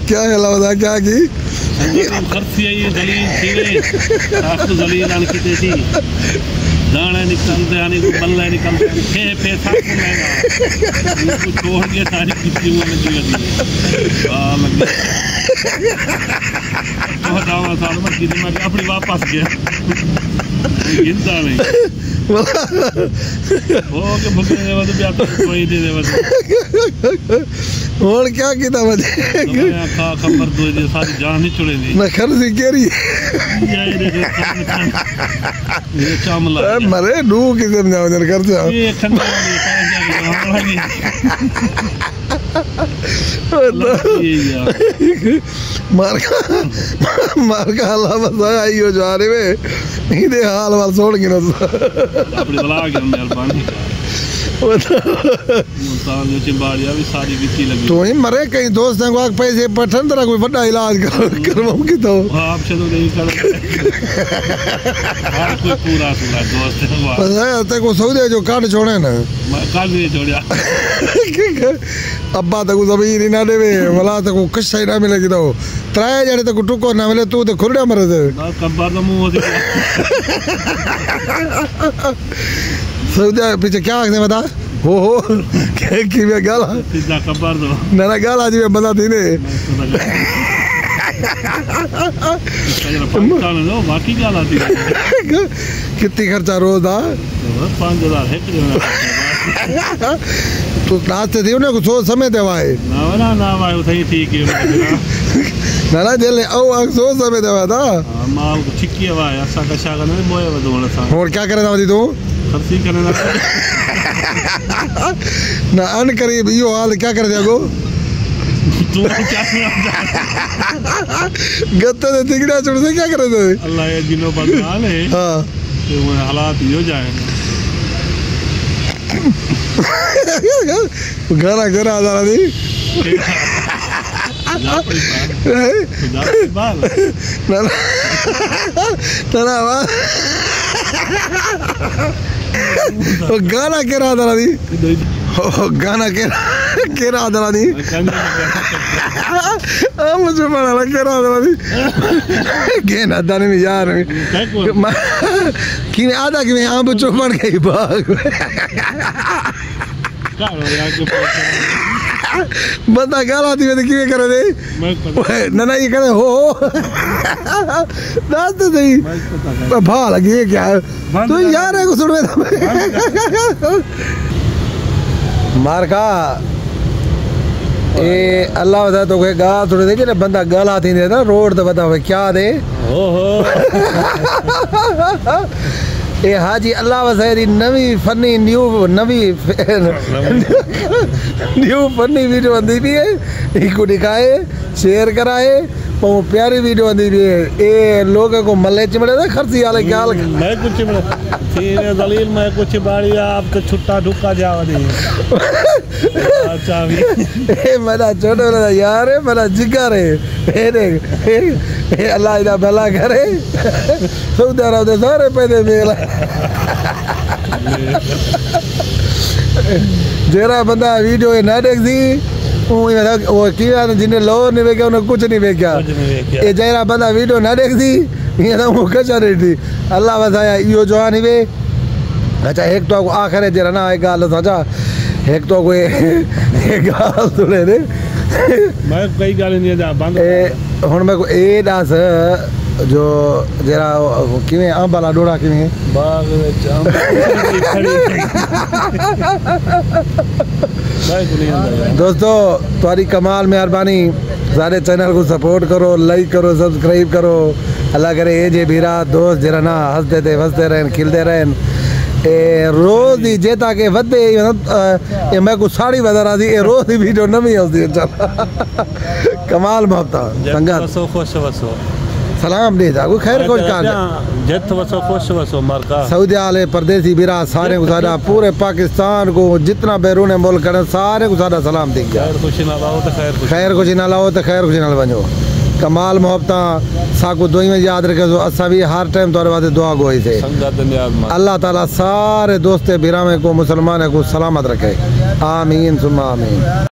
क्या हलावदा क्या की खर्ची आई दलील थीवे साख दलील आन की थी दाने निकलते आने को बल्ले निकलते फे पैसा कमाएगा इसको छोड़ के सारी किसी में लगी है वाह लगी तो दावा साल में किसी में अपनी वापस गया गिनता नहीं वो के भुके ने वद ब्याह कोई दे वद और क्या कीता वजे मैं खा खबर दो दे सारी जान नहीं छोड़े दी ना खर्ची केरी ये चामला मरे डू की समझाओ जन खर्चा ये खंडा नहीं मारका अल्लाह बसा आइयो जा रे वे नहीं दे हाल वाल छोड़ के ना अपनी बला के मेहरबानी मुल्तान जो चिंबाड़िया भी सारी बिची लगी तो ही मरे कहीं दोस्त हैं को पैसे पठन तरह कोई बड़ा इलाज करवाऊं की तो आप से तो नहीं कर हर कोई पूरा सुना दोस्त है वाह ते को सऊदी जो काट छोड़े ना मैं काट नहीं छोड़या अब्बा तक जमीन ही ना देवे वाला तक कश ही ना मिलेगी तो त्राए जने तक टुको ना मिले तू तो खुरड़ा मरे दे कब्बर तो मुंह होती सऊदी पीछे क्या आखने बता हो की वे गाला सीधा कब्बर दो ना गाला जी बंदा थी ने पाकिस्तान नो बाकी गाला थी कितनी खर्चा रोज दा 5000 है तो नाचते थे उन्हें कुछ समय देवाए ना भाई उठाई ठीक है ना जेले औ सो समय देवा था माल को छिकी है भाई ऐसा कशा करने बोए बदोना सा और क्या करे था तू खर्ची करने ना अन करीब यो हाल क्या कर दिया तू क्या गत्ते दे तिगड़ा छोड़ से क्या करे थे अल्लाह ये जिनो बदनाल है हां तो वो हालात हो जाए गाना गाना आ रहा थी गाना के रहा था गाना के रहा था मुझे बड़ा के रहा था के ना दाने में यार कि आधा कि मैं आम बच्चों बन गई बाग बंदा गाला थी मैं किवे करे दे ना ये करे हो दास तो सही भा लगी है क्या तो यार है को सुन में मार का ए अल्लाह बता तो कोई गा थोड़े दे कि बंदा गाला थी दे ना रोड तो बता क्या दे ओहो ए हाजी अल्लाह वसैरी नवी फनी न्यू फनी वीडियो आंदी भी है इको दिखाए शेयर कराए वो प्यारी वीडियो आंदी भी है ए लोगों को मल्ले चिमड़े ना खर्ची वाले क्या मैं कुछ चिमड़े तेरे दलील मैं कुछ बाड़िया आपको छुट्टा ढुका जावा दे अच्छा भी ए मेरा छोटा वाला यार है मेरा जिगर है ए देख ए अल्लाह इदा भला करे सऊदी अरब दे सारे पैदे मेला जेरा बंदा वीडियो ना देख दी वो किया जिन्हें लो नहीं देखा उन्हें कुछ नहीं देखा ये जेरा बंदा वीडियो ना देख दी ये तो वो कचा नहीं थी अल्लाह बताया यो जो आनी वे अच्छा एक तो आखिर है जरा ना एक गाल समझा एक तो कोई एक गाल सुने दे मैं कई गाल नहीं जा बंद हुन मैं को ए दास जो जरा किवें आम वाला डोड़ा किवें बाग विच आम खड़ी दोस्तों तुम्हारी कमाल मेहरबानी सारे चैनल को सपोर्ट करो लाइक करो सब्सक्राइब करो अल्लाह करे ये जे भीरा दोस्त जरा ना हंसते थे वसते रहन खिलते रहन रोज ही जेता के वधे मैं को साड़ी बता रहा थी रोज ही वीडियो नवी आती है कमाल मोहब्बत संगत खुश वसो सलाम दे जागो खैर कुछ कर जत वसो खुश वसो मरका सऊदी वाले परदेसी बिरा सारे को सारा पूरे पाकिस्तान को जितना बैरून मुल्क है सारे को सारा सलाम दे खैर कुछ ना लाओ तो खैर कुछ ना लाओ तो खैर कुछ ना बनो कमाल मोहब्बत साकू दुई में याद रखे तो असा भी हर टाइम तोरे वास्ते दुआ गोई से अल्लाह ताला सारे दोस्ते बिरा में को मुसलमान को सलामत रखे आमीन सुम्मा आमीन।